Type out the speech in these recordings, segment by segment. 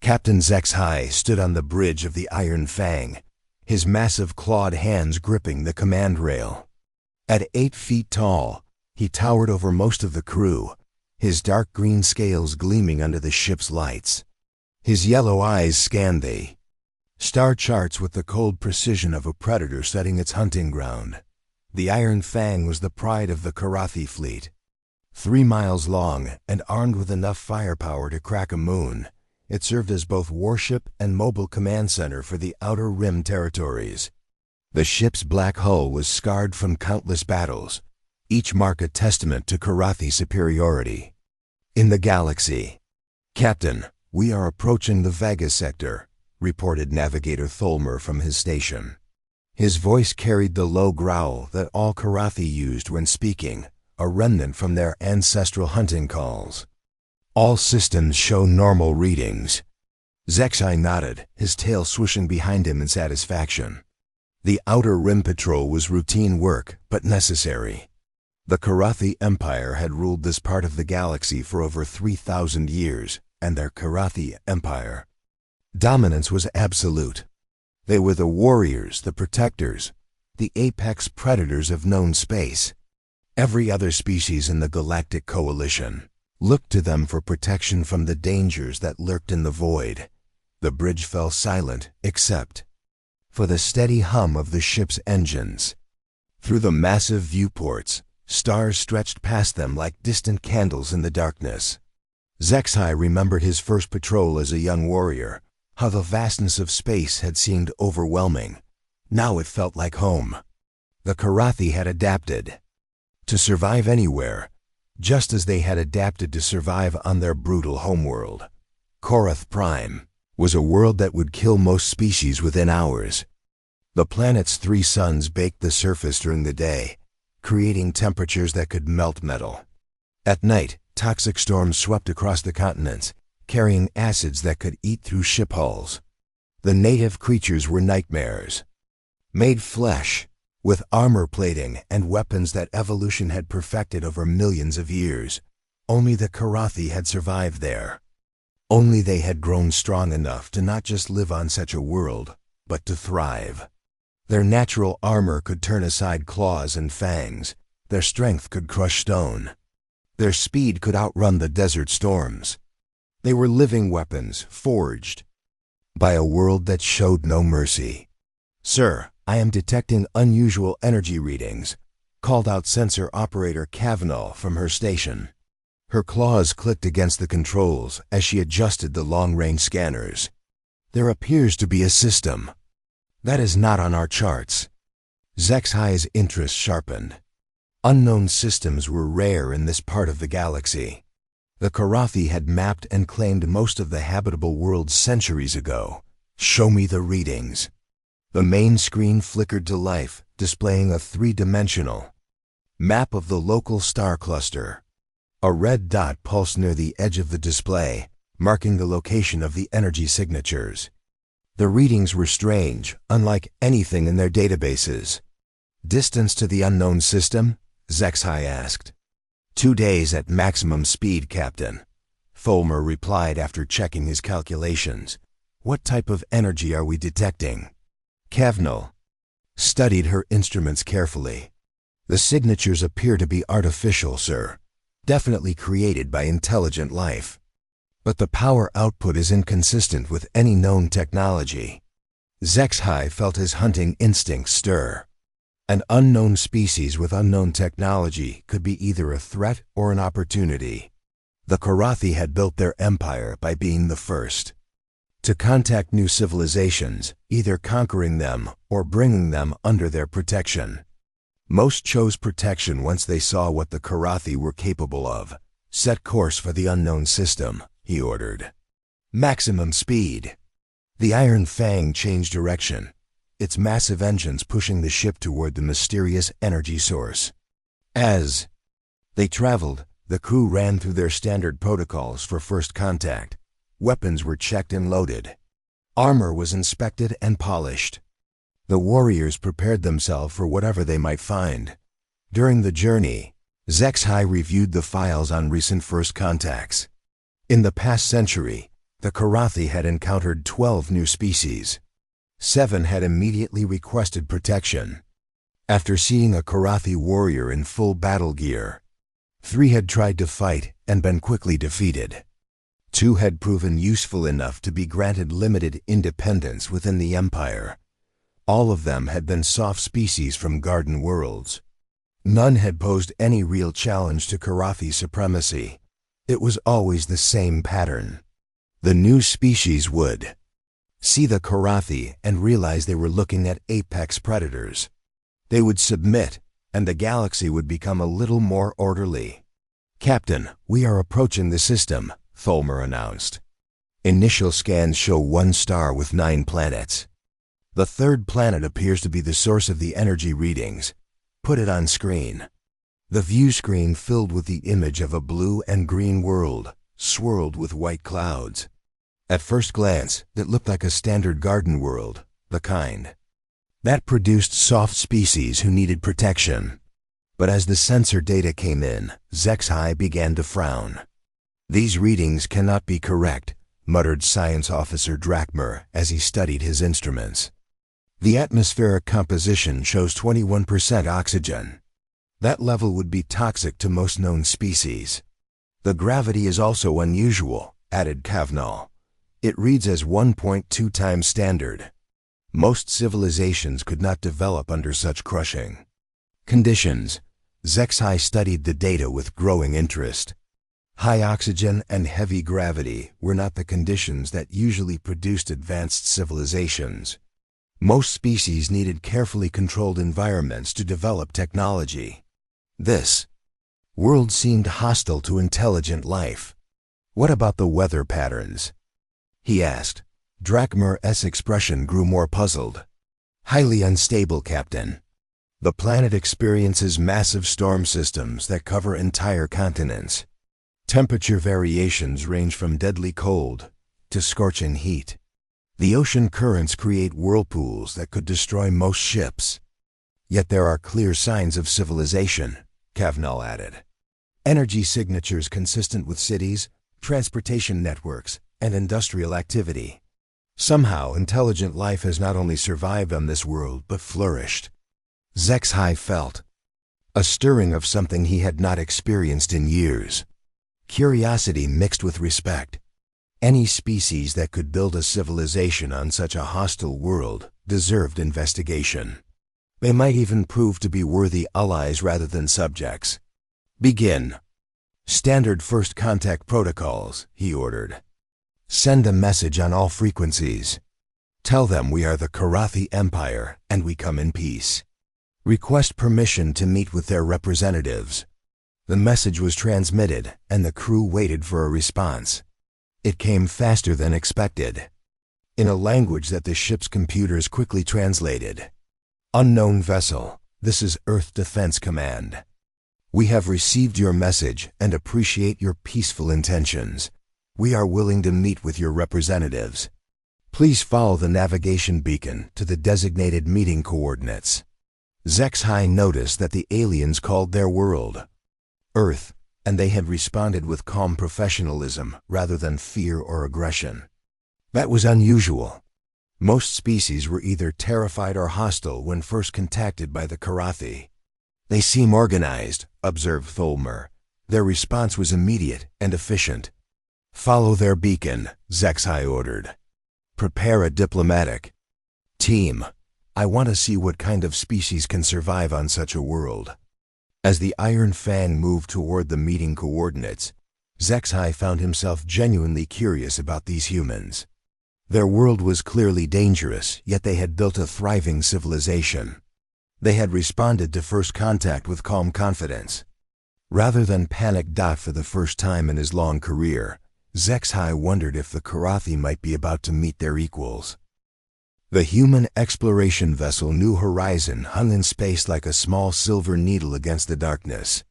Captain HFY stood on the bridge of the Iron Fang, his massive clawed hands gripping the command rail. At 8 feet tall, he towered over most of the crew, his dark green scales gleaming under the ship's lights. His yellow eyes scanned the star charts with the cold precision of a predator setting its hunting ground. The Iron Fang was the pride of the Karathi fleet. 3 miles long and armed with enough firepower to crack a moon, it served as both warship and mobile command center for the Outer Rim territories. The ship's black hull was scarred from countless battles, each mark a testament to Karathi superiority. In the galaxy. "Captain, we are approaching the Vega sector," reported Navigator Tholmer from his station. His voice carried the low growl that all Karathi used when speaking, a remnant from their ancestral hunting calls. "All systems show normal readings." HFY nodded, his tail swishing behind him in satisfaction. The Outer Rim patrol was routine work, but necessary. The Karathi Empire had ruled this part of the galaxy for over 3,000 years, and their Karathi Empire dominance was absolute. They were the warriors, the protectors, the apex predators of known space. Every other species in the Galactic Coalition looked to them for protection from the dangers that lurked in the void. The bridge fell silent, except for the steady hum of the ship's engines. Through the massive viewports, stars stretched past them like distant candles in the darkness. HFY remembered his first patrol as a young warrior, how the vastness of space had seemed overwhelming. Now it felt like home. The Karathi had adapted to survive anywhere, just as they had adapted to survive on their brutal homeworld. Korath Prime was a world that would kill most species within hours. The planet's 3 suns baked the surface during the day, creating temperatures that could melt metal. At night, toxic storms swept across the continents, carrying acids that could eat through ship hulls. The native creatures were nightmares. Made flesh, with armor plating and weapons that evolution had perfected over millions of years. Only the Karathi had survived there. Only they had grown strong enough to not just live on such a world, but to thrive. Their natural armor could turn aside claws and fangs. Their strength could crush stone. Their speed could outrun the desert storms. They were living weapons, forged by a world that showed no mercy. "Sir, I am detecting unusual energy readings," called out sensor operator Kavanaugh from her station. Her claws clicked against the controls as she adjusted the long-range scanners. "There appears to be a system that is not on our charts." HFY's interest sharpened. Unknown systems were rare in this part of the galaxy. The Karathi had mapped and claimed most of the habitable worlds centuries ago. "Show me the readings." The main screen flickered to life, displaying a 3-dimensional map of the local star cluster. A red dot pulsed near the edge of the display, marking the location of the energy signatures. The readings were strange, unlike anything in their databases. "Distance to the unknown system?" HFY asked. 2 days at maximum speed, Captain," Tholmer replied after checking his calculations. "What type of energy are we detecting?" Kavanaugh studied her instruments carefully. "The signatures appear to be artificial, sir. Definitely created by intelligent life. But the power output is inconsistent with any known technology." HFY felt his hunting instincts stir. An unknown species with unknown technology could be either a threat or an opportunity. The Karathi had built their empire by being the first to contact new civilizations, either conquering them or bringing them under their protection. Most chose protection once they saw what the Karathi were capable of. "Set course for the unknown system," he ordered. "Maximum speed." The Iron Fang changed direction, its massive engines pushing the ship toward the mysterious energy source. As they traveled, the crew ran through their standard protocols for first contact. Weapons were checked and loaded. Armor was inspected and polished. The warriors prepared themselves for whatever they might find. During the journey, HFY reviewed the files on recent first contacts. In the past century, The Karathi had encountered 12 new species. 7 had immediately requested protection. After seeing a Karathi warrior in full battle gear, 3 had tried to fight and been quickly defeated. 2 had proven useful enough to be granted limited independence within the Empire. All of them had been soft species from Garden Worlds. None had posed any real challenge to Karathi supremacy. It was always the same pattern. The new species would see the Karathi and realize they were looking at apex predators. They would submit, and the galaxy would become a little more orderly. "Captain, we are approaching the system," Tholmer announced. "Initial scans show 1 star with 9 planets. The 3rd planet appears to be the source of the energy readings. Put it on screen." The view screen filled with the image of a blue and green world, swirled with white clouds. At first glance, it looked like a standard garden world, the kind that produced soft species who needed protection. But as the sensor data came in, HFY began to frown. "These readings cannot be correct," muttered Science Officer Drakmer as he studied his instruments. "The atmospheric composition shows 21% oxygen. That level would be toxic to most known species. The gravity is also unusual," added Kavnal. "It reads as 1.2 times standard. Most civilizations could not develop under such crushing conditions." HFY studied the data with growing interest. High oxygen and heavy gravity were not the conditions that usually produced advanced civilizations. Most species needed carefully controlled environments to develop technology. This world seemed hostile to intelligent life. "What about the weather patterns?" he asked. Drakmer's expression grew more puzzled. "Highly unstable, Captain. The planet experiences massive storm systems that cover entire continents. Temperature variations range from deadly cold to scorching heat. The ocean currents create whirlpools that could destroy most ships. Yet there are clear signs of civilization," Kavnal added. "Energy signatures consistent with cities, transportation networks, and industrial activity. Somehow, intelligent life has not only survived on this world, but flourished." HFY felt a stirring of something he had not experienced in years. Curiosity mixed with respect. Any species that could build a civilization on such a hostile world deserved investigation. They might even prove to be worthy allies rather than subjects. "Begin. Standard first contact protocols," he ordered. "Send a message on all frequencies. Tell them we are the Karathi Empire and we come in peace. Request permission to meet with their representatives." The message was transmitted and the crew waited for a response. It came faster than expected, in a language that the ship's computers quickly translated. "Unknown vessel, this is Earth Defense Command. We have received your message and appreciate your peaceful intentions. We are willing to meet with your representatives. Please follow the navigation beacon to the designated meeting coordinates." HFY noticed that the aliens called their world Earth, and they had responded with calm professionalism rather than fear or aggression. That was unusual. Most species were either terrified or hostile when first contacted by the Karathi. "They seem organized," observed Tholmer. Their response was immediate and efficient. "Follow their beacon," HFY ordered. "Prepare a diplomatic team. I want to see what kind of species can survive on such a world." As the Iron Fang moved toward the meeting coordinates, HFY found himself genuinely curious about these humans. Their world was clearly dangerous, yet they had built a thriving civilization. They had responded to first contact with calm confidence. Rather than panic. For the first time in his long career, HFY wondered if the Karathi might be about to meet their equals. The human exploration vessel New Horizon hung in space like a small silver needle against the darkness.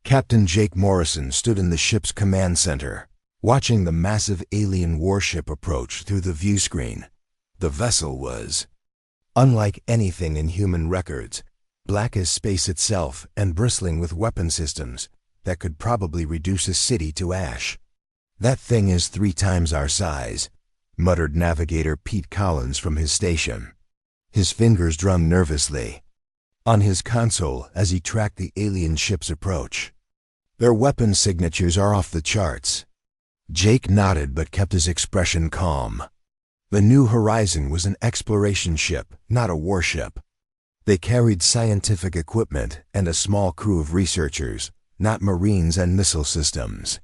Captain Jake Morrison stood in the ship's command center, watching the massive alien warship approach through the view screen. The vessel was unlike anything in human records, black as space itself and bristling with weapon systems that could probably reduce a city to ash. "That thing is 3 times our size," muttered Navigator Pete Collins from his station. His fingers drummed nervously on his console as he tracked the alien ship's approach. "Their weapon signatures are off the charts." Jake nodded but kept his expression calm. The New Horizon was an exploration ship, not a warship. They carried scientific equipment and a small crew of researchers, not Marines and missile systems.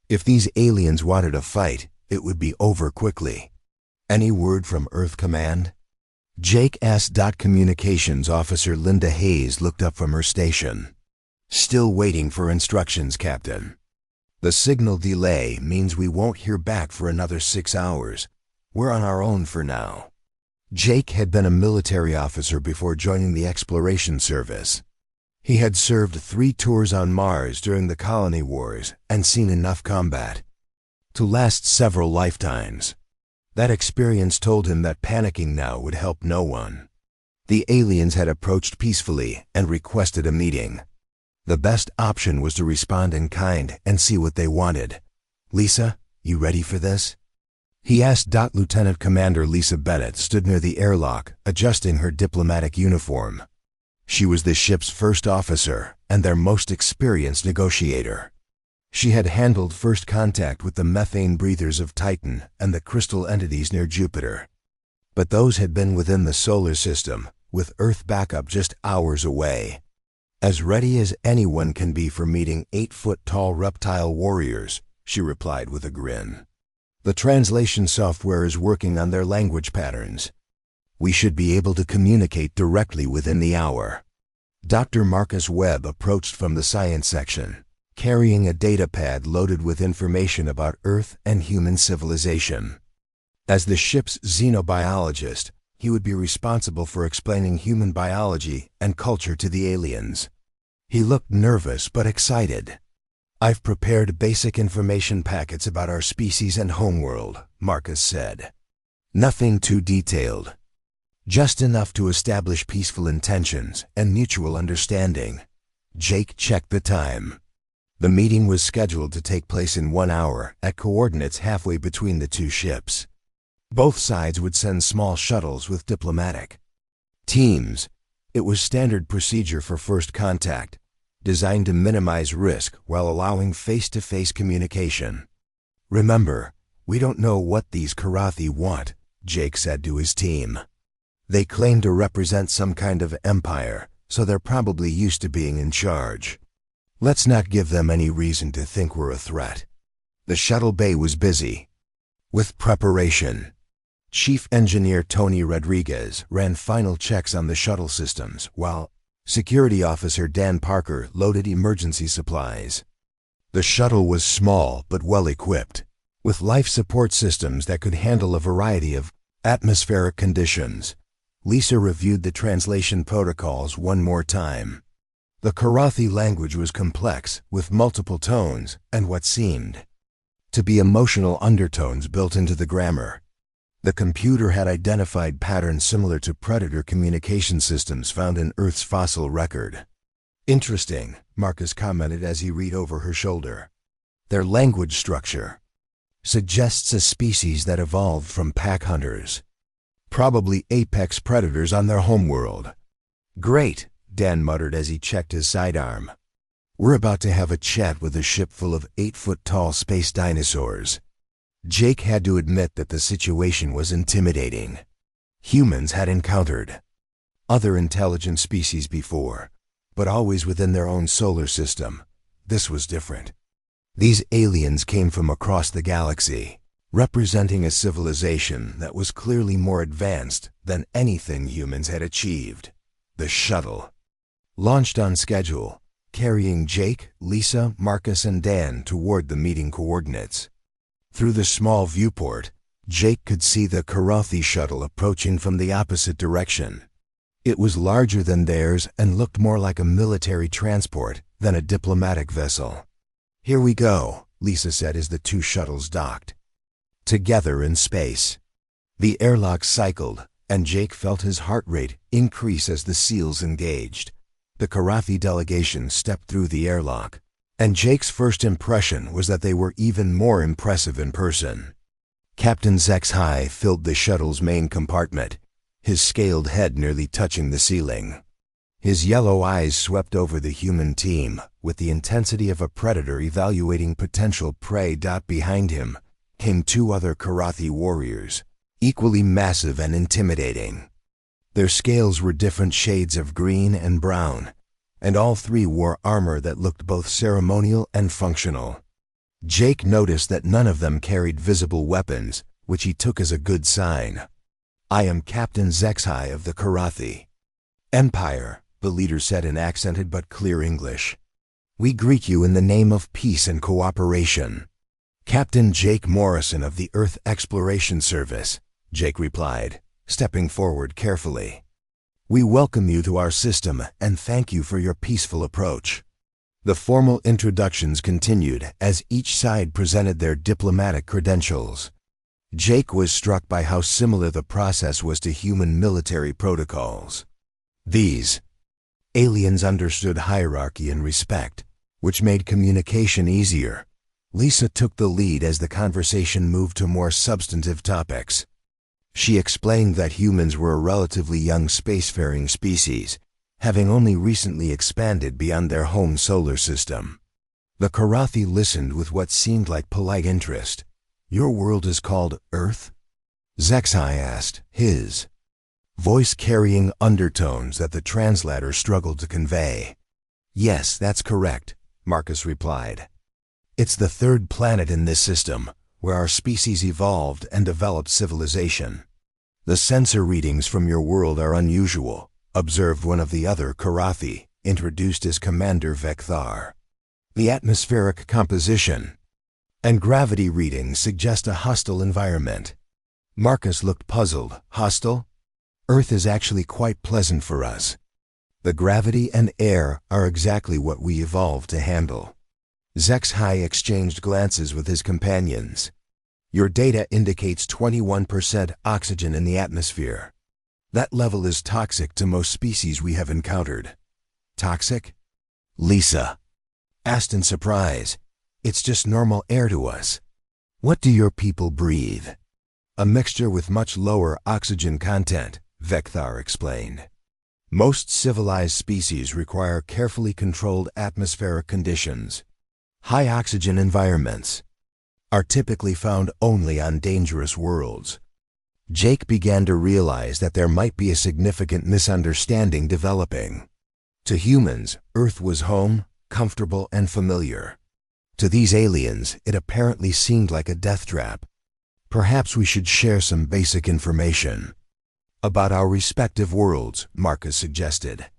If these aliens wanted a fight, it would be over quickly. "Any word from Earth Command?" Jake asked. Communications Officer Linda Hayes looked up from her station. "Still waiting for instructions, Captain. The signal delay means we won't hear back for another 6 hours. We're on our own for now." Jake had been a military officer before joining the Exploration Service. He had served 3 tours on Mars during the Colony Wars and seen enough combat to last several lifetimes. That experience told him that panicking now would help no one. The aliens had approached peacefully and requested a meeting. The best option was to respond in kind and see what they wanted. "Lisa, you ready for this?" he asked. Lieutenant Commander Lisa Bennett stood near the airlock, adjusting her diplomatic uniform. She was the ship's first officer and their most experienced negotiator. She had handled first contact with the methane breathers of Titan and the crystal entities near Jupiter. But those had been within the solar system, with Earth backup just hours away. "As ready as anyone can be for meeting 8-foot-tall reptile warriors," she replied with a grin. "The translation software is working on their language patterns. We should be able to communicate directly within the hour." Dr. Marcus Webb approached from the science section, carrying a datapad loaded with information about Earth and human civilization. As the ship's xenobiologist, he would be responsible for explaining human biology and culture to the aliens. He looked nervous but excited. "I've prepared basic information packets about our species and homeworld," Marcus said. "Nothing too detailed. Just enough to establish peaceful intentions and mutual understanding." Jake checked the time. The meeting was scheduled to take place in 1 hour at coordinates halfway between the 2 ships. Both sides would send small shuttles with diplomatic teams. It was standard procedure for first contact, designed to minimize risk while allowing face-to-face communication. "Remember, we don't know what these Karathi want," Jake said to his team. "They claim to represent some kind of empire, so they're probably used to being in charge. Let's not give them any reason to think we're a threat." The shuttle bay was busy with preparation. Chief Engineer Tony Rodriguez ran final checks on the shuttle systems, while Security Officer Dan Parker loaded emergency supplies. The shuttle was small but well-equipped, with life support systems that could handle a variety of atmospheric conditions. Lisa reviewed the translation protocols one more time. The Karathi language was complex, with multiple tones and what seemed to be emotional undertones built into the grammar. The computer had identified patterns similar to predator communication systems found in Earth's fossil record. "Interesting," Marcus commented as he read over her shoulder. "Their language structure suggests a species that evolved from pack hunters, probably apex predators on their homeworld." "Great," Dan muttered as he checked his sidearm. "We're about to have a chat with a ship full of 8-foot-tall space dinosaurs." Jake had to admit that the situation was intimidating. Humans had encountered other intelligent species before, but always within their own solar system. This was different. These aliens came from across the galaxy, representing a civilization that was clearly more advanced than anything humans had achieved. The shuttle launched on schedule, carrying Jake, Lisa, Marcus, and Dan toward the meeting coordinates. Through the small viewport, Jake could see the Karathi shuttle approaching from the opposite direction. It was larger than theirs and looked more like a military transport than a diplomatic vessel. "Here we go," Lisa said as the 2 shuttles docked together in space. The airlock cycled, and Jake felt his heart rate increase as the seals engaged. The Karathi delegation stepped through the airlock, And Jake's first impression was that they were even more impressive in person. Captain HFY filled the shuttle's main compartment, his scaled head nearly touching the ceiling. His yellow eyes swept over the human team with the intensity of a predator evaluating potential prey. Behind him came two other Karathi warriors, equally massive and intimidating. Their scales were different shades of green and brown, and all three wore armor that looked both ceremonial and functional. Jake noticed that none of them carried visible weapons, which he took as a good sign. "I am Captain HFY of the Karathi Empire," the leader said in accented but clear English. "We greet you in the name of peace and cooperation." "Captain Jake Morrison of the Earth Exploration Service," Jake replied, stepping forward carefully. "We welcome you to our system and thank you for your peaceful approach." The formal introductions continued as each side presented their diplomatic credentials. Jake was struck by how similar the process was to human military protocols. These aliens understood hierarchy and respect, which made communication easier. Lisa took the lead as the conversation moved to more substantive topics. She explained that humans were a relatively young spacefaring species, having only recently expanded beyond their home solar system. The Karathi listened with what seemed like polite interest. "Your world is called Earth?" HFY asked, his voice carrying undertones that the translator struggled to convey. "Yes, that's correct," Marcus replied. "It's the third planet in this system, where our species evolved and developed civilization. The sensor readings from your world are unusual," observed one of the other Karathi, introduced as Commander Vekthar. "The atmospheric composition and gravity readings suggest a hostile environment." Marcus looked puzzled. "Hostile? Earth is actually quite pleasant for us. The gravity and air are exactly what we evolved to handle." HFY exchanged glances with his companions. "Your data indicates 21% oxygen in the atmosphere. That level is toxic to most species we have encountered." "Toxic?" Lisa asked in surprise. "It's just normal air to us." "What do your people breathe?" "A mixture with much lower oxygen content," Vekthar explained. "Most civilized species require carefully controlled atmospheric conditions. High oxygen environments are typically found only on dangerous worlds." Jake began to realize that there might be a significant misunderstanding developing. To humans, Earth was home, comfortable, and familiar. To these aliens, it apparently seemed like a death trap. "Perhaps we should share some basic information about our respective worlds," Marcus suggested.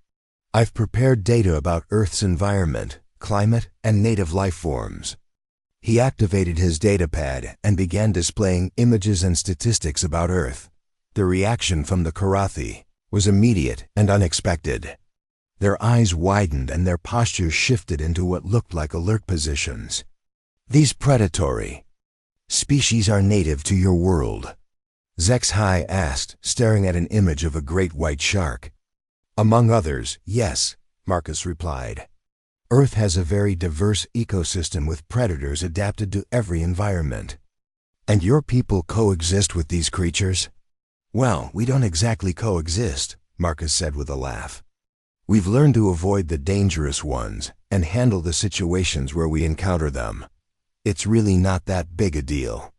"I've prepared data about Earth's environment, climate, and native life forms." He activated his datapad and began displaying images and statistics about Earth. The reaction from the Karathi was immediate and unexpected. Their eyes widened and their postures shifted into what looked like alert positions. "These predatory species are native to your world?" HFY asked, staring at an image of a great white shark. "Among others, yes," Marcus replied. "Earth has a very diverse ecosystem with predators adapted to every environment." "And your people coexist with these creatures?" "Well, we don't exactly coexist," Marcus said with a laugh. "We've learned to avoid the dangerous ones and handle the situations where we encounter them. It's really not that big a deal."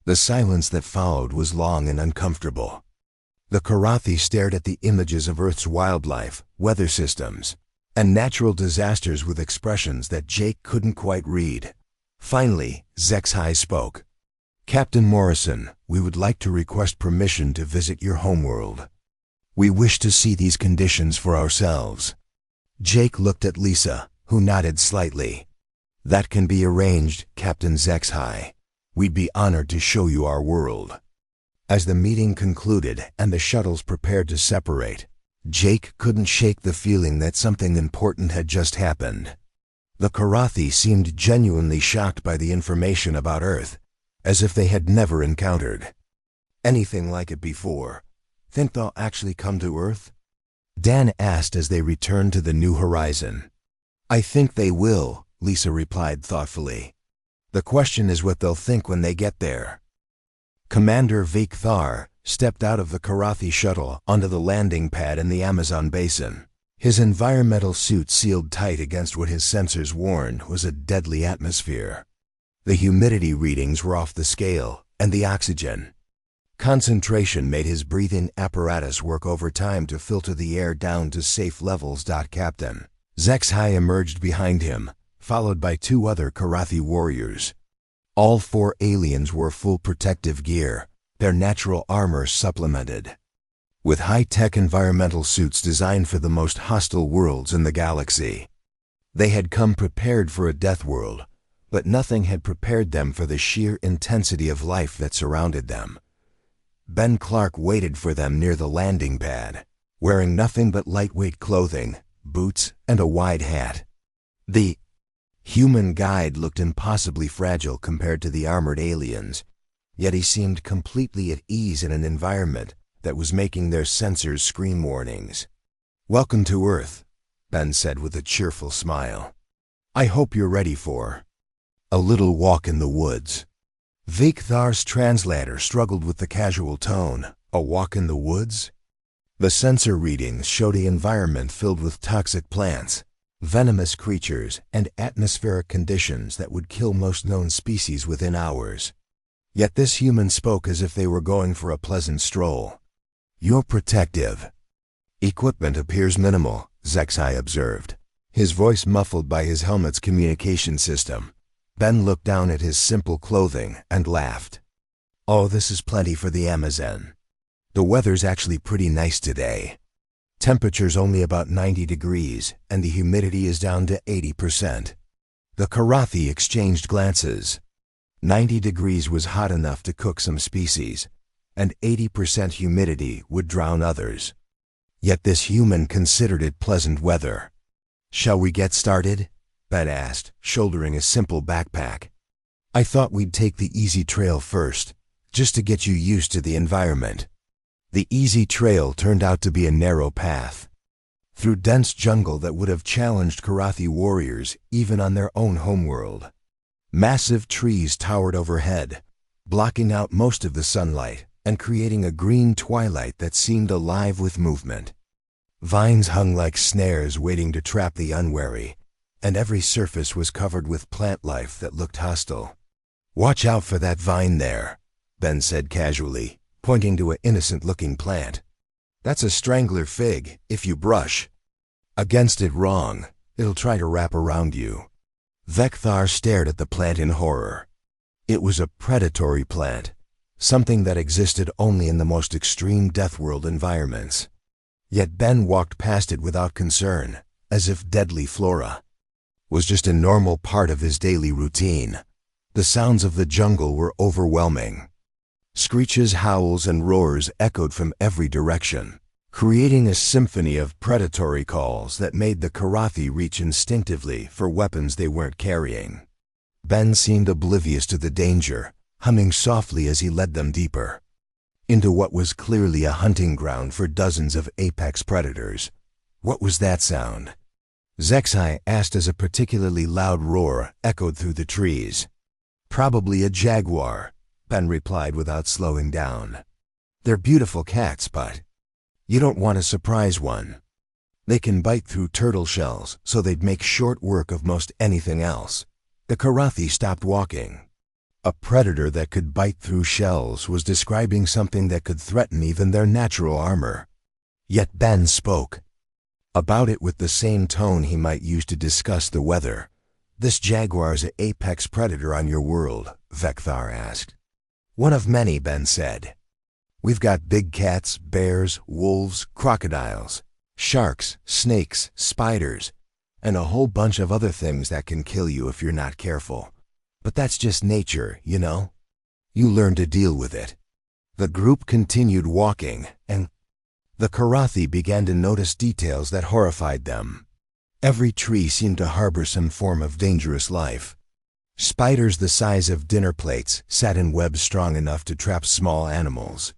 The silence that followed was long and uncomfortable. The Karathi stared at the images of Earth's wildlife, weather systems, and natural disasters with expressions that Jake couldn't quite read. Finally, HFY spoke. "Captain Morrison, we would like to request permission to visit your homeworld. We wish to see these conditions for ourselves." Jake looked at Lisa, who nodded slightly. "That can be arranged, Captain HFY. We'd be honored to show you our world." As the meeting concluded and the shuttles prepared to separate, Jake couldn't shake the feeling that something important had just happened. The Karathi seemed genuinely shocked by the information about Earth, as if they had never encountered anything like it before. "Think they'll actually come to Earth?" Dan asked as they returned to the new horizon. "I think they will," Lisa replied thoughtfully. The question is what they'll think when they get there. Commander Vikthar stepped out of the Karathi shuttle onto the landing pad in the Amazon basin. His environmental suit sealed tight against what his sensors warned was a deadly atmosphere. The humidity readings were off the scale, and the oxygen. Concentration made his breathing apparatus work overtime to filter the air down to safe levels. Captain HFY emerged behind him, followed by 2 other Karathi warriors. All 4 aliens wore full protective gear, their natural armor supplemented with high-tech environmental suits designed for the most hostile worlds in the galaxy. They had come prepared for a death world, but nothing had prepared them for the sheer intensity of life that surrounded them. Ben Clark waited for them near the landing pad, wearing nothing but lightweight clothing, boots, and a wide hat. The human guide looked impossibly fragile compared to the armored aliens, yet he seemed completely at ease in an environment that was making their sensors scream warnings. "Welcome to Earth," Ben said with a cheerful smile. "I hope you're ready for a little walk in the woods." Vikthar's translator struggled with the casual tone. A walk in the woods? The sensor readings showed an environment filled with toxic plants, venomous creatures, and atmospheric conditions that would kill most known species within hours. Yet this human spoke as if they were going for a pleasant stroll. "You're protective. Equipment appears minimal," HFY observed, his voice muffled by his helmet's communication system. Ben looked down at his simple clothing and laughed. "Oh, this is plenty for the Amazon. The weather's actually pretty nice today. Temperature's only about 90 degrees, and the humidity is down to 80%. The Karathi exchanged glances. 90 degrees was hot enough to cook some species, and 80% humidity would drown others. Yet this human considered it pleasant weather. "Shall we get started?" Ben asked, shouldering a simple backpack. "I thought we'd take the easy trail first, just to get you used to the environment." The easy trail turned out to be a narrow path through dense jungle that would have challenged Karathi warriors even on their own homeworld. Massive trees towered overhead, blocking out most of the sunlight and creating a green twilight that seemed alive with movement. Vines hung like snares waiting to trap the unwary, and every surface was covered with plant life that looked hostile. "Watch out for that vine there," Ben said casually, pointing to an innocent-looking plant. "That's a strangler fig. If you brush against it wrong, it'll try to wrap around you." Vikthar stared at the plant in horror. It was a predatory plant, something that existed only in the most extreme Deathworld environments. Yet Ben walked past it without concern, as if deadly flora was just a normal part of his daily routine. The sounds of the jungle were overwhelming. Screeches, howls, and roars echoed from every direction, creating a symphony of predatory calls that made the Karathi reach instinctively for weapons they weren't carrying. Ben seemed oblivious to the danger, humming softly as he led them deeper into what was clearly a hunting ground for dozens of apex predators. "What was that sound?" HFY asked as a particularly loud roar echoed through the trees. "Probably a jaguar," Ben replied without slowing down. "They're beautiful cats, but you don't want to surprise one. They can bite through turtle shells, so they'd make short work of most anything else." The Karathi stopped walking. A predator that could bite through shells was describing something that could threaten even their natural armor. Yet Ben spoke about it with the same tone he might use to discuss the weather. "This jaguar's an apex predator on your world?" Vikthar asked. "One of many," Ben said. "We've got big cats, bears, wolves, crocodiles, sharks, snakes, spiders, and a whole bunch of other things that can kill you if you're not careful. But that's just nature, you know? You learn to deal with it." The group continued walking, and the Karathi began to notice details that horrified them. Every tree seemed to harbor some form of dangerous life. Spiders the size of dinner plates sat in webs strong enough to trap small animals.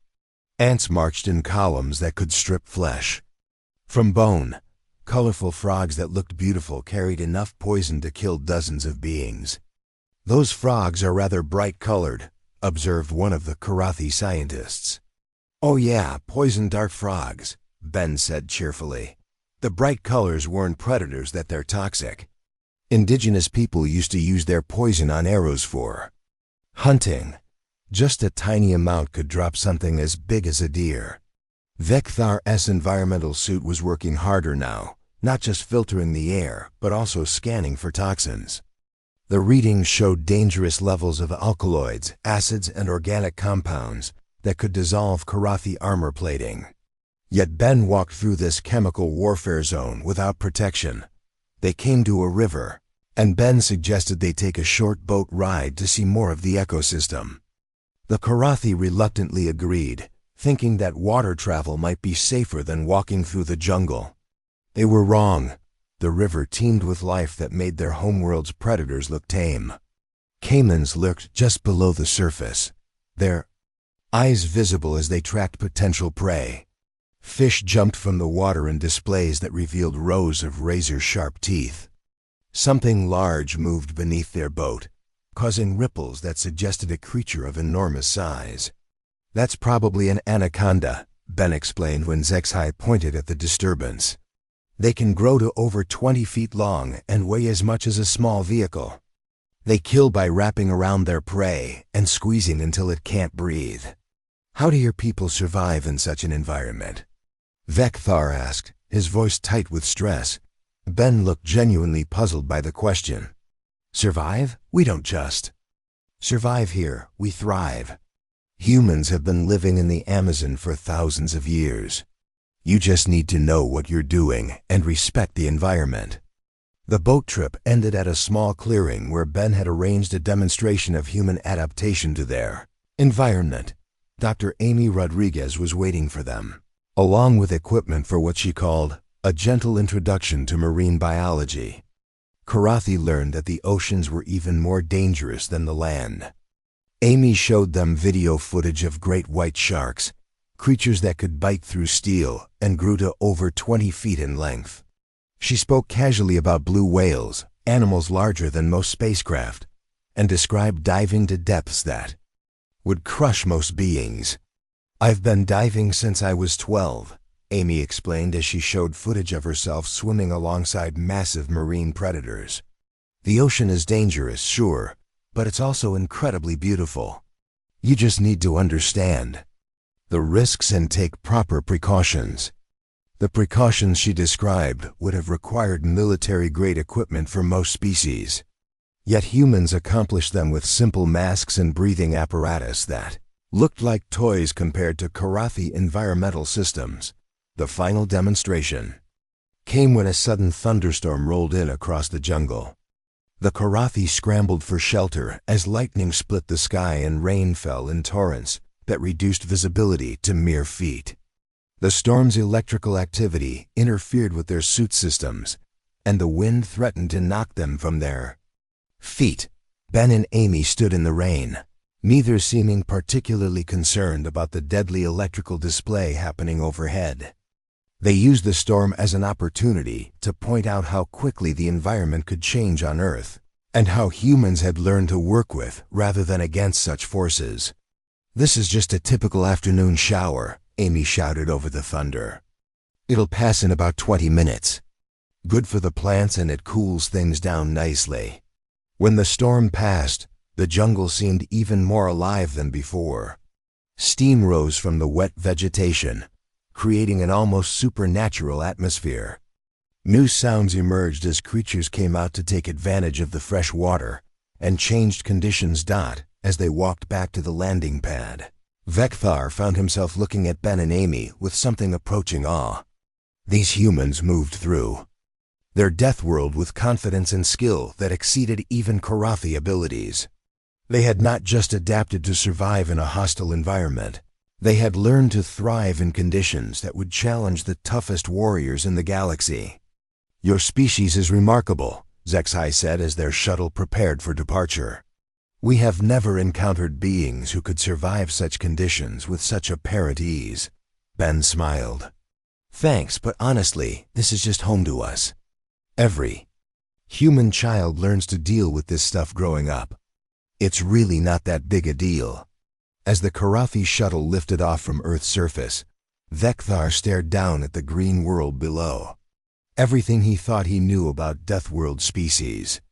Ants marched in columns that could strip flesh from bone, Colorful frogs that looked beautiful carried enough poison to kill dozens of beings. "Those frogs are rather bright-colored," observed one of the Karathi scientists. "Oh yeah, poison dart frogs," Ben said cheerfully. "The bright colors warn predators that they're toxic. Indigenous people used to use their poison on arrows for hunting. Just a tiny amount could drop something as big as a deer." Vekthar's environmental suit was working harder now, not just filtering the air, but also scanning for toxins. The readings showed dangerous levels of alkaloids, acids, and organic compounds that could dissolve Karathi armor plating. Yet Ben walked through this chemical warfare zone without protection. They came to a river, and Ben suggested they take a short boat ride to see more of the ecosystem. The Karathi reluctantly agreed, thinking that water travel might be safer than walking through the jungle. They were wrong. The river teemed with life that made their homeworld's predators look tame. Caimans lurked just below the surface, their eyes visible as they tracked potential prey. Fish jumped from the water in displays that revealed rows of razor-sharp teeth. Something large moved beneath their boat, causing ripples that suggested a creature of enormous size. "That's probably an anaconda," Ben explained when Zexai pointed at the disturbance. "They can grow to over 20 feet long and weigh as much as a small vehicle. They kill by wrapping around their prey and squeezing until it can't breathe." "How do your people survive in such an environment?" Vekthar asked, his voice tight with stress. Ben looked genuinely puzzled by the question. "Survive? We don't just survive here, we thrive. Humans have been living in the Amazon for thousands of years. You just need to know what you're doing and respect the environment." The boat trip ended at a small clearing where Ben had arranged a demonstration of human adaptation to their environment. Dr. Amy Rodriguez was waiting for them, along with equipment for what she called a gentle introduction to marine biology. Karathi learned that the oceans were even more dangerous than the land. Amy showed them video footage of great white sharks, creatures that could bite through steel and grew to over 20 feet in length. She spoke casually about blue whales, animals larger than most spacecraft, and described diving to depths that would crush most beings. "I've been diving since I was 12, Amy explained as she showed footage of herself swimming alongside massive marine predators. "The ocean is dangerous, sure, but it's also incredibly beautiful. You just need to understand the risks and take proper precautions." The precautions she described would have required military-grade equipment for most species. Yet humans accomplished them with simple masks and breathing apparatus that looked like toys compared to Karathi environmental systems. The final demonstration came when a sudden thunderstorm rolled in across the jungle. The Karathi scrambled for shelter as lightning split the sky and rain fell in torrents that reduced visibility to mere feet. The storm's electrical activity interfered with their suit systems, and the wind threatened to knock them from their feet. Ben and Amy stood in the rain, neither seeming particularly concerned about the deadly electrical display happening overhead. They used the storm as an opportunity to point out how quickly the environment could change on Earth, and how humans had learned to work with rather than against such forces. "This is just a typical afternoon shower," Amy shouted over the thunder. "It'll pass in about 20 minutes. Good for the plants and it cools things down nicely." When the storm passed, the jungle seemed even more alive than before. Steam rose from the wet vegetation, creating an almost supernatural atmosphere. New sounds emerged as creatures came out to take advantage of the fresh water, and changed conditions as they walked back to the landing pad. Vekthar found himself looking at Ben and Amy with something approaching awe. These humans moved through their death world with confidence and skill that exceeded even Karathi abilities. They had not just adapted to survive in a hostile environment. They had learned to thrive in conditions that would challenge the toughest warriors in the galaxy. "Your species is remarkable," Zexai said as their shuttle prepared for departure. "We have never encountered beings who could survive such conditions with such apparent ease." Ben smiled. Thanks, but honestly, this is just home to us. Every human child learns to deal with this stuff growing up. It's really not that big a deal. As the Karathi shuttle lifted off from Earth's surface, Vekthar stared down at the green world below. Everything he thought he knew about Deathworld species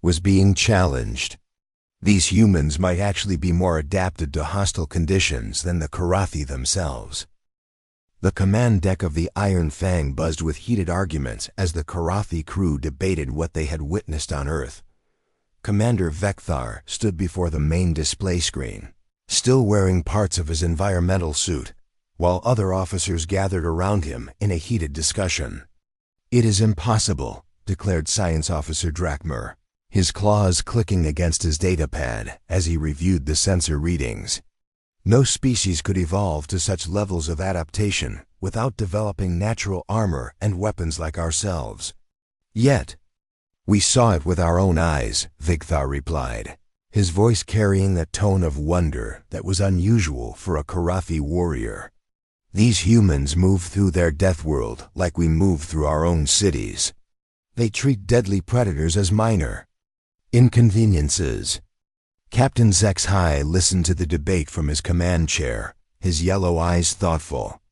was being challenged. These humans might actually be more adapted to hostile conditions than the Karathi themselves. The command deck of the Iron Fang buzzed with heated arguments as the Karathi crew debated what they had witnessed on Earth. Commander Vekthar stood before the main display screen, still wearing parts of his environmental suit, while other officers gathered around him in a heated discussion. "It is impossible," declared Science Officer Drakmer, his claws clicking against his datapad as he reviewed the sensor readings. "No species could evolve to such levels of adaptation without developing natural armor and weapons like ourselves. Yet, we saw it with our own eyes," Vekthar replied, his voice carrying that tone of wonder that was unusual for a Karathi warrior. "These humans move through their death world like we move through our own cities. They treat deadly predators as minor inconveniences." Captain HFY listened to the debate from his command chair, his yellow eyes thoughtful.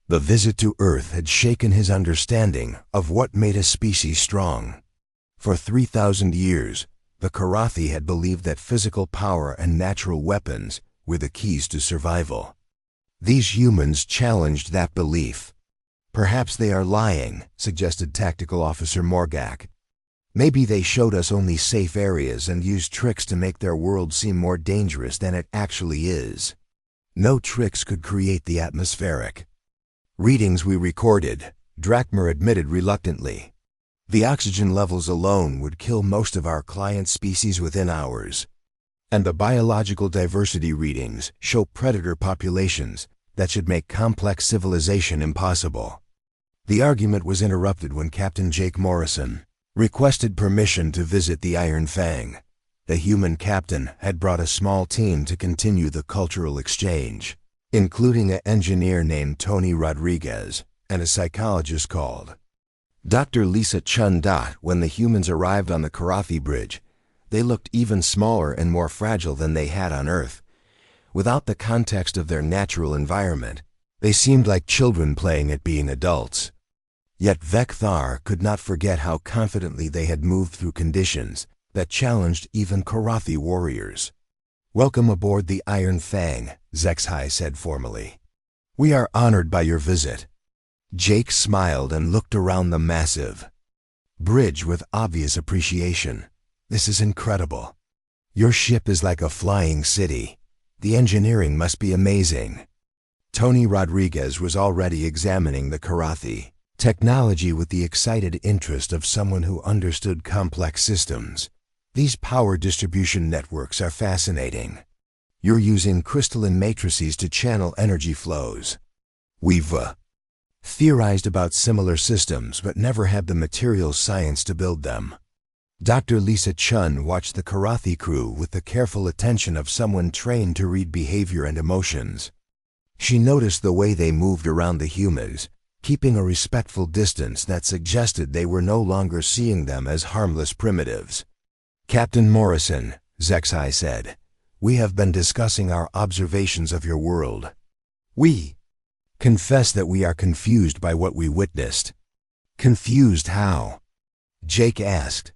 The visit to Earth had shaken his understanding of what made a species strong. For 3,000 years, the Karathi had believed that physical power and natural weapons were the keys to survival. These humans challenged that belief. "Perhaps they are lying," suggested Tactical Officer Morgak. "Maybe they showed us only safe areas and used tricks to make their world seem more dangerous than it actually is. No tricks could create the atmospheric readings we recorded," Drakmer admitted reluctantly. "The oxygen levels alone would kill most of our client species within hours. And the biological diversity readings show predator populations that should make complex civilization impossible." The argument was interrupted when Captain Jake Morrison requested permission to visit the Iron Fang. The human captain had brought a small team to continue the cultural exchange, including an engineer named Tony Rodriguez and a psychologist called Dr. Lisa Chun. When the humans arrived on the Karathi Bridge, they looked even smaller and more fragile than they had on Earth. Without the context of their natural environment, they seemed like children playing at being adults. Yet Vekthar could not forget how confidently they had moved through conditions that challenged even Karathi warriors. "Welcome aboard the Iron Fang," HFY said formally. "We are honored by your visit." Jake smiled and looked around the massive bridge with obvious appreciation. "This is incredible. Your ship is like a flying city. The engineering must be amazing." Tony Rodriguez was already examining the Karathi technology with the excited interest of someone who understood complex systems. "These power distribution networks are fascinating. You're using crystalline matrices to channel energy flows. We've theorized about similar systems but never had the material science to build them." Dr. Lisa Chun watched the Karathi crew with the careful attention of someone trained to read behavior and emotions. She noticed the way they moved around the humans, keeping a respectful distance that suggested they were no longer seeing them as harmless primitives. "Captain Morrison," HFY said, "we have been discussing our observations of your world. We confess that we are confused by what we witnessed." "Confused how?" Jake asked.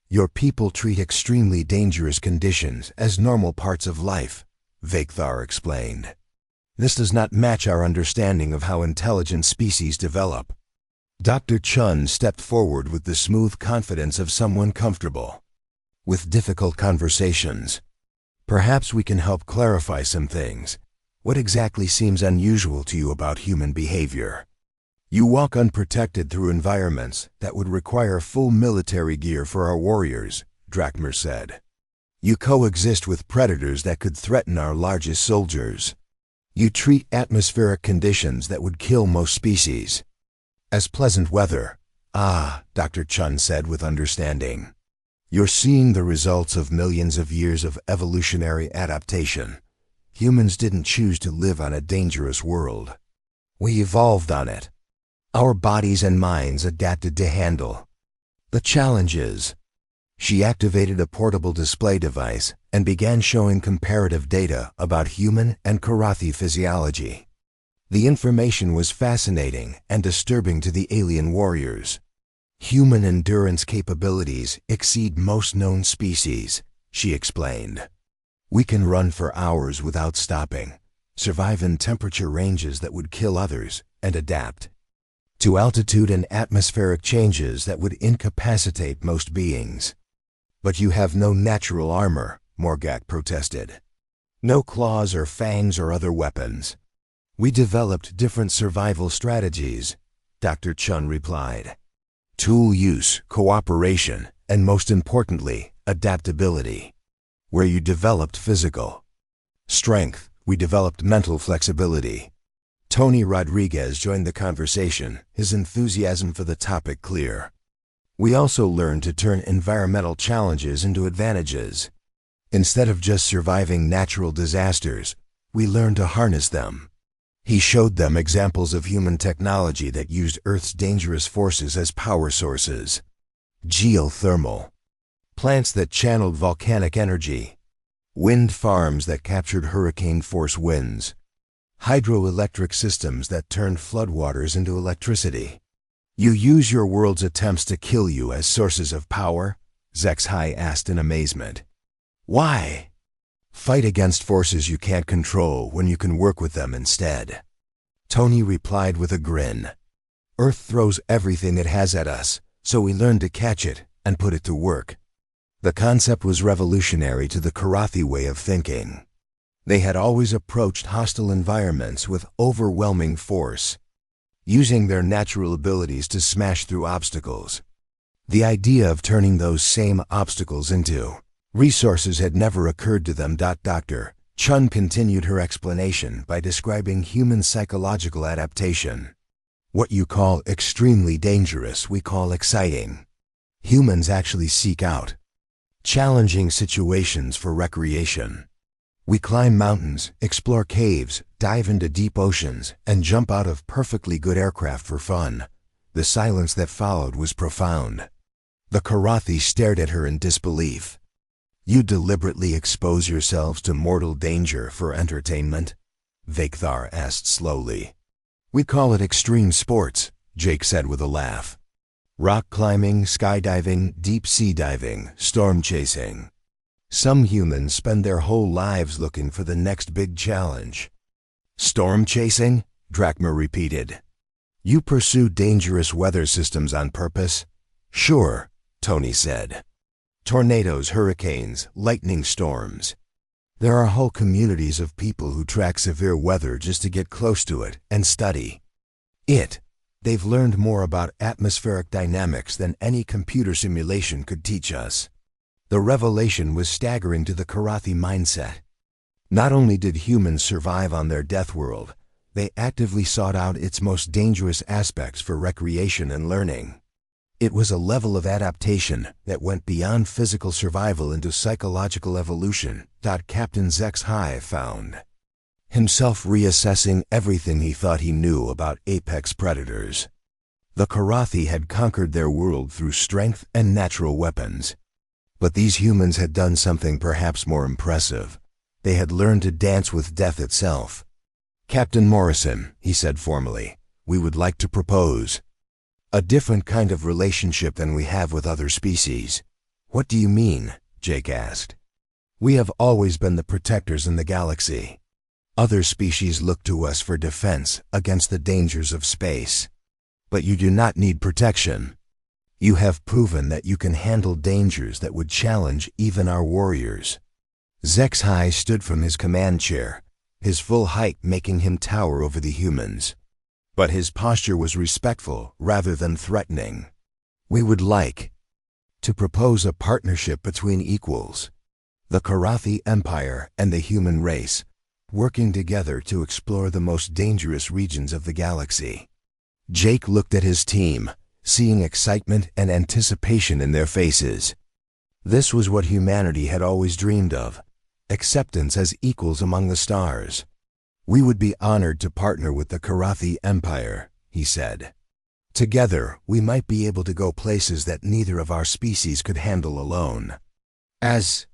"Your people treat extremely dangerous conditions as normal parts of life," Vekthar explained. "This does not match our understanding of how intelligent species develop." Dr. Chun stepped forward with the smooth confidence of someone comfortable with difficult conversations. "Perhaps we can help clarify some things. What exactly seems unusual to you about human behavior?" "You walk unprotected through environments that would require full military gear for our warriors," Drakmer said. "You coexist with predators that could threaten our largest soldiers. You treat atmospheric conditions that would kill most species as pleasant weather." "Ah," Dr. Chun said with understanding. "You're seeing the results of millions of years of evolutionary adaptation. Humans didn't choose to live on a dangerous world. We evolved on it." Our bodies and minds adapted to handle the challenges. She activated a portable display device and began showing comparative data about human and Karathi physiology. The information was fascinating and disturbing to the alien warriors. Human endurance capabilities exceed most known species, she explained. We can run for hours without stopping, survive in temperature ranges that would kill others, and adapt to altitude and atmospheric changes that would incapacitate most beings. But you have no natural armor, Morgak protested. No claws or fangs or other weapons. We developed different survival strategies, Dr. Chun replied. Tool use, cooperation, and most importantly, adaptability. Where you developed physical strength, we developed mental flexibility. Tony Rodriguez joined the conversation, his enthusiasm for the topic clear. We also learned to turn environmental challenges into advantages. Instead of just surviving natural disasters, we learned to harness them. He showed them examples of human technology that used Earth's dangerous forces as power sources. Geothermal plants that channeled volcanic energy, wind farms that captured hurricane-force winds, hydroelectric systems that turned floodwaters into electricity. You use your world's attempts to kill you as sources of power? ZXHY asked in amazement. Why? Fight against forces you can't control when you can work with them instead. Tony replied with a grin. Earth throws everything it has at us, so we learn to catch it and put it to work. The concept was revolutionary to the Karathi way of thinking. They had always approached hostile environments with overwhelming force, using their natural abilities to smash through obstacles. The idea of turning those same obstacles into resources had never occurred to them. Dr. Chun continued her explanation by describing human psychological adaptation. What you call extremely dangerous, we call exciting. Humans actually seek out challenging situations for recreation. We climb mountains, explore caves, dive into deep oceans, and jump out of perfectly good aircraft for fun. The silence that followed was profound. The Karathi stared at her in disbelief. You deliberately expose yourselves to mortal danger for entertainment? Vaikthar asked slowly. We call it extreme sports, Jake said with a laugh. Rock climbing, skydiving, deep-sea diving, storm chasing. Some humans spend their whole lives looking for the next big challenge. Storm chasing? Drachma repeated. You pursue dangerous weather systems on purpose? Sure, Tony said. Tornadoes, hurricanes, lightning storms. There are whole communities of people who track severe weather just to get close to it and study it. They've learned more about atmospheric dynamics than any computer simulation could teach us. The revelation was staggering to the Karathi mindset. Not only did humans survive on their death world, they actively sought out its most dangerous aspects for recreation and learning. It was a level of adaptation that went beyond physical survival into psychological evolution. Captain ZXHY found himself reassessing everything he thought he knew about apex predators. The Karathi had conquered their world through strength and natural weapons. But these humans had done something perhaps more impressive. They had learned to dance with death itself. Captain Morrison, he said formally, we would like to propose a different kind of relationship than we have with other species. What do you mean? Jake asked. We have always been the protectors in the galaxy. Other species look to us for defense against the dangers of space. But you do not need protection. You have proven that you can handle dangers that would challenge even our warriors. ZXHY stood from his command chair, his full height making him tower over the humans. But his posture was respectful rather than threatening. We would like to propose a partnership between equals, the Karathi Empire and the human race, working together to explore the most dangerous regions of the galaxy. Jake looked at his team, seeing excitement and anticipation in their faces. This was what humanity had always dreamed of, acceptance as equals among the stars. We would be honored to partner with the Karathi Empire, he said. Together, we might be able to go places that neither of our species could handle alone. As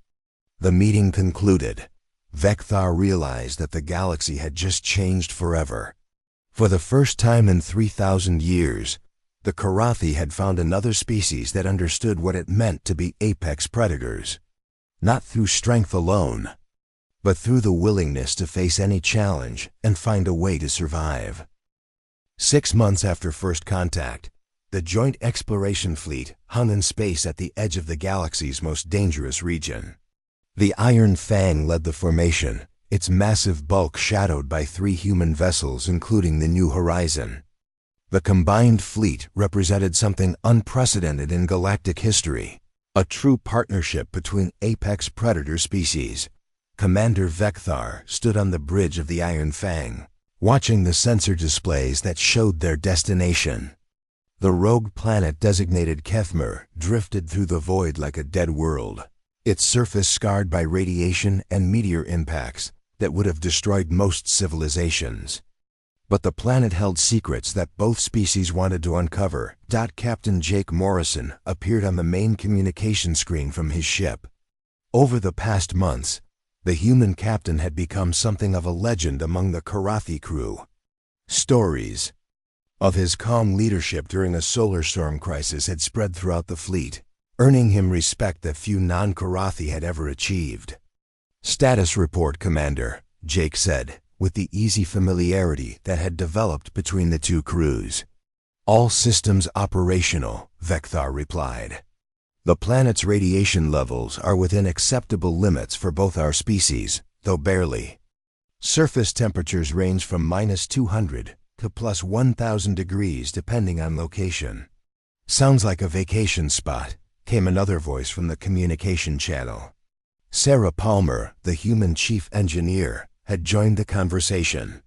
the meeting concluded, Vecthar realized that the galaxy had just changed forever. For the first time in 3,000 years, the Karathi had found another species that understood what it meant to be apex predators. Not through strength alone, but through the willingness to face any challenge and find a way to survive. 6 months after first contact, the Joint Exploration Fleet hung in space at the edge of the galaxy's most dangerous region. The Iron Fang led the formation, its massive bulk shadowed by 3 human vessels including the New Horizon. The combined fleet represented something unprecedented in galactic history, a true partnership between apex predator species. Commander Vecthar stood on the bridge of the Iron Fang, watching the sensor displays that showed their destination. The rogue planet designated Kethmer drifted through the void like a dead world, its surface scarred by radiation and meteor impacts that would have destroyed most civilizations. But the planet held secrets that both species wanted to uncover. Captain Jake Morrison appeared on the main communication screen from his ship. Over the past months, the human captain had become something of a legend among the Karathi crew. Stories of his calm leadership during a solar storm crisis had spread throughout the fleet, earning him respect that few non-Karathi had ever achieved. "Status report, Commander," Jake said, with the easy familiarity that had developed between the two crews. "All systems operational," Vecthar replied. "The planet's radiation levels are within acceptable limits for both our species, though barely. Surface temperatures range from -200 to +1,000 degrees depending on location." "Sounds like a vacation spot," came another voice from the communication channel. Sarah Palmer, the human chief engineer, had joined the conversation.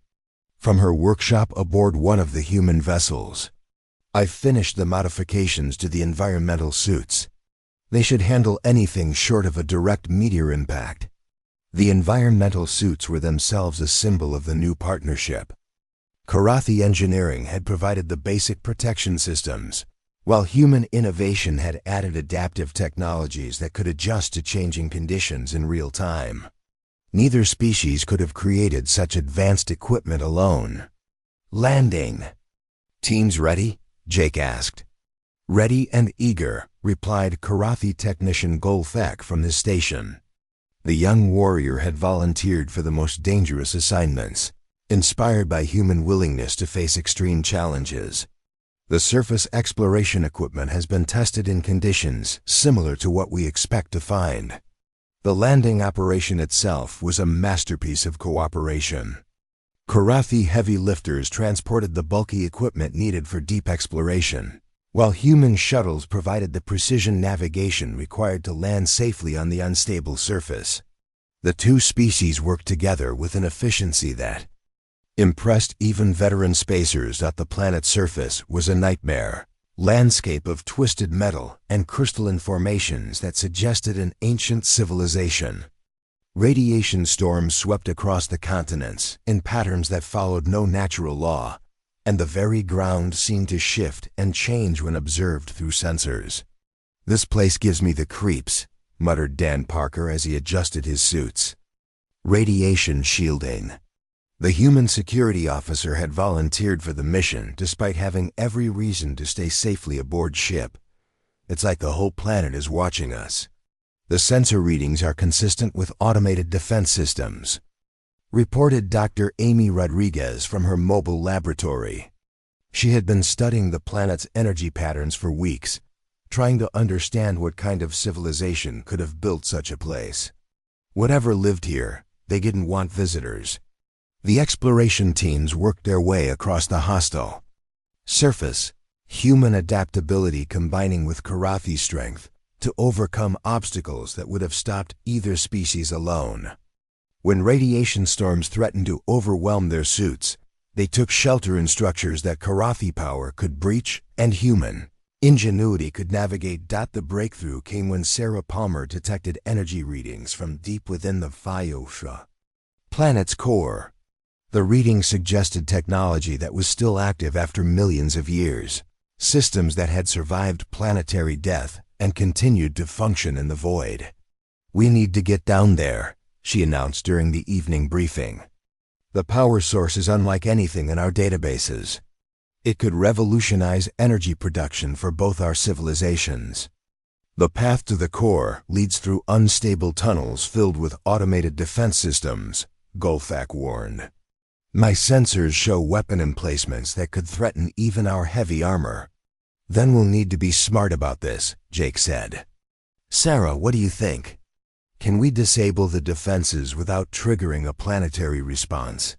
From her workshop aboard one of the human vessels. "I've finished the modifications to the environmental suits. They should handle anything short of a direct meteor impact." The environmental suits were themselves a symbol of the new partnership. Karathi engineering had provided the basic protection systems, while human innovation had added adaptive technologies that could adjust to changing conditions in real time. Neither species could have created such advanced equipment alone. "Landing." "Teams ready?" Jake asked. "Ready and eager," replied Karathi technician Golthek from his station. The young warrior had volunteered for the most dangerous assignments, inspired by human willingness to face extreme challenges. The surface exploration equipment has been tested in conditions similar to what we expect to find. The landing operation itself was a masterpiece of cooperation. Karathi heavy lifters transported the bulky equipment needed for deep exploration, while human shuttles provided the precision navigation required to land safely on the unstable surface. The two species worked together with an efficiency that impressed even veteran spacers. The planet's surface was a nightmare landscape of twisted metal and crystalline formations that suggested an ancient civilization. Radiation storms swept across the continents in patterns that followed no natural law, and the very ground seemed to shift and change when observed through sensors. "This place gives me the creeps," muttered Dan Parker as he adjusted his suits. Radiation shielding. The human security officer had volunteered for the mission despite having every reason to stay safely aboard ship. "It's like the whole planet is watching us. The sensor readings are consistent with automated defense systems," reported Dr. Amy Rodriguez from her mobile laboratory. She had been studying the planet's energy patterns for weeks, trying to understand what kind of civilization could have built such a place. Whatever lived here, they didn't want visitors. The exploration teams worked their way across the hostile surface, human adaptability combining with Karathi strength to overcome obstacles that would have stopped either species alone. When radiation storms threatened to overwhelm their suits, they took shelter in structures that Karathi power could breach and human ingenuity could navigate. The breakthrough came when Sarah Palmer detected energy readings from deep within the HFY planet's core. The readings suggested technology that was still active after millions of years. systems that had survived planetary death and continued to function in the void. "We need to get down there," she announced during the evening briefing. "The power source is unlike anything in our databases. It could revolutionize energy production for both our civilizations." "The path to the core leads through unstable tunnels filled with automated defense systems," Gulfak warned. "My sensors show weapon emplacements that could threaten even our heavy armor." "Then we'll need to be smart about this," Jake said. "Sarah, what do you think? Can we disable the defenses without triggering a planetary response?"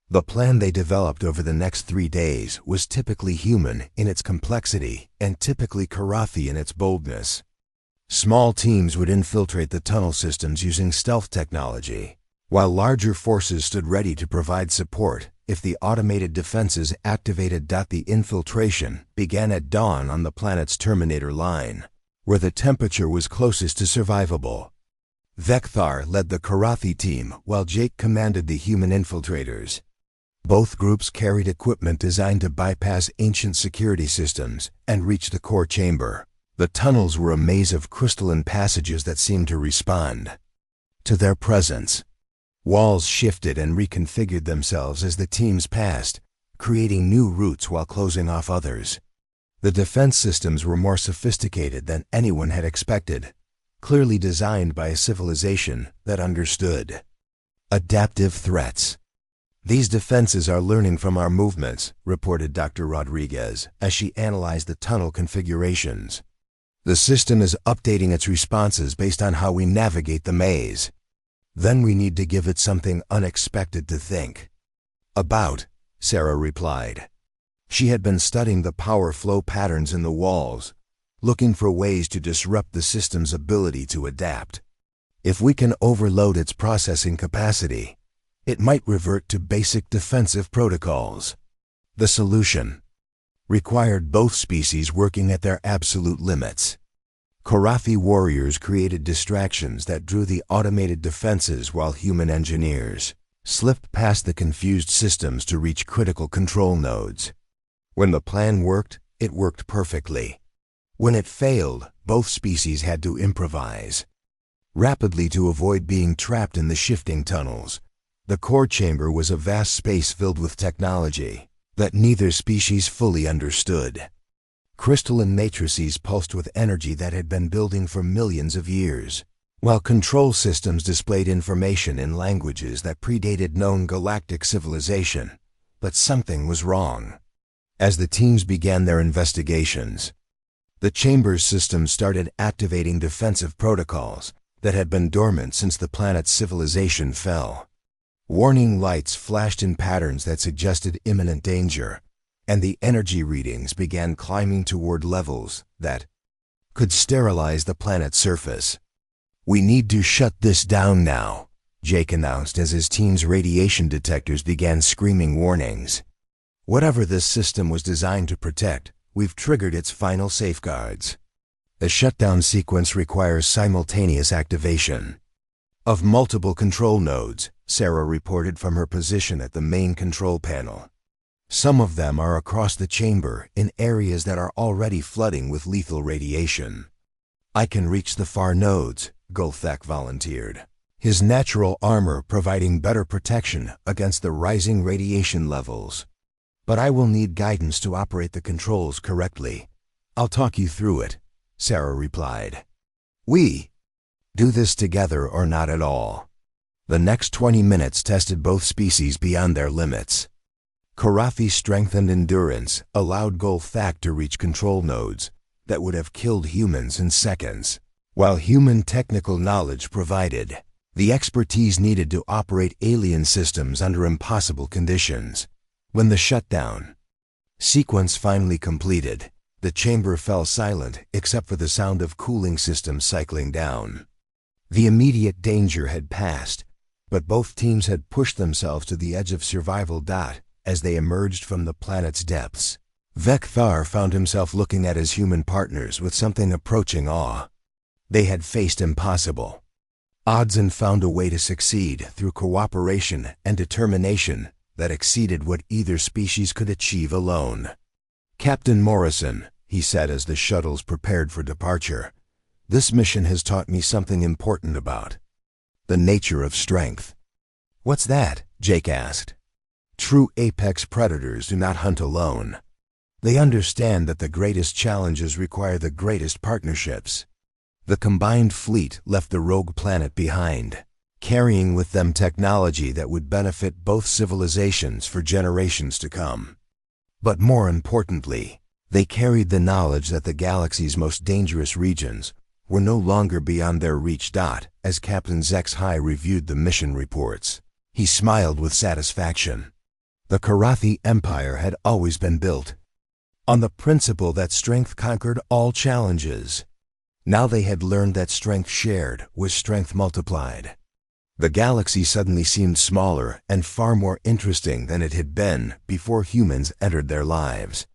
The plan they developed over the next 3 days was typically human in its complexity and typically Karathi in its boldness. Small teams would infiltrate the tunnel systems using stealth technology, while larger forces stood ready to provide support if the automated defenses activated. The infiltration began at dawn on the planet's terminator line, where the temperature was closest to survivable. Vekthar led the Karathi team while Jake commanded the human infiltrators. Both groups carried equipment designed to bypass ancient security systems and reach the core chamber. The tunnels were a maze of crystalline passages that seemed to respond to their presence. Walls shifted and reconfigured themselves as the teams passed, creating new routes while closing off others. The defense systems were more sophisticated than anyone had expected, clearly designed by a civilization that understood adaptive threats. "These defenses are learning from our movements," reported Dr. Rodriguez as she analyzed the tunnel configurations. "The system is updating its responses based on how we navigate the maze. Then we need to give it something unexpected to think about," Sarah replied. She had been studying the power flow patterns in the walls, looking for ways to disrupt the system's ability to adapt. "If we can overload its processing capacity, it might revert to basic defensive protocols." The solution required both species working at their absolute limits. Karathi warriors created distractions that drew the automated defenses while human engineers slipped past the confused systems to reach critical control nodes. When the plan worked, it worked perfectly. When it failed, both species had to improvise rapidly to avoid being trapped in the shifting tunnels. The core chamber was a vast space filled with technology that neither species fully understood. Crystalline matrices pulsed with energy that had been building for millions of years, while control systems displayed information in languages that predated known galactic civilization. But something was wrong. As the teams began their investigations, the chamber's systems started activating defensive protocols that had been dormant since the planet's civilization fell. Warning lights flashed in patterns that suggested imminent danger, and the energy readings began climbing toward levels that could sterilize the planet's surface. "We need to shut this down now," Jake announced as his team's radiation detectors began screaming warnings. "Whatever this system was designed to protect, we've triggered its final safeguards. The shutdown sequence requires simultaneous activation of multiple control nodes," Sarah reported from her position at the main control panel. "Some of them are across the chamber in areas that are already flooding with lethal radiation." "I can reach the far nodes," Gulfak volunteered, his natural armor providing better protection against the rising radiation levels. "But I will need guidance to operate the controls correctly." "I'll talk you through it," Sarah replied. "We do this together or not at all." The next 20 minutes tested both species beyond their limits. Karathi's strength and endurance allowed Gulfak to reach control nodes that would have killed humans in seconds, while human technical knowledge provided the expertise needed to operate alien systems under impossible conditions. When the shutdown sequence finally completed, the chamber fell silent except for the sound of cooling systems cycling down. The immediate danger had passed, but both teams had pushed themselves to the edge of survival. As they emerged from the planet's depths, Vekthar found himself looking at his human partners with something approaching awe. They had faced impossible odds and found a way to succeed through cooperation and determination that exceeded what either species could achieve alone. "Captain Morrison," he said as the shuttles prepared for departure, "this mission has taught me something important about the nature of strength." "What's that?" Jake asked. "True apex predators do not hunt alone. They understand that the greatest challenges require the greatest partnerships." The combined fleet left the rogue planet behind, carrying with them technology that would benefit both civilizations for generations to come. But more importantly, they carried the knowledge that the galaxy's most dangerous regions were no longer beyond their reach. As Captain Zex-High reviewed the mission reports, he smiled with satisfaction. The Karathi Empire had always been built on the principle that strength conquered all challenges. Now they had learned that strength shared was strength multiplied. The galaxy suddenly seemed smaller and far more interesting than it had been before humans entered their lives.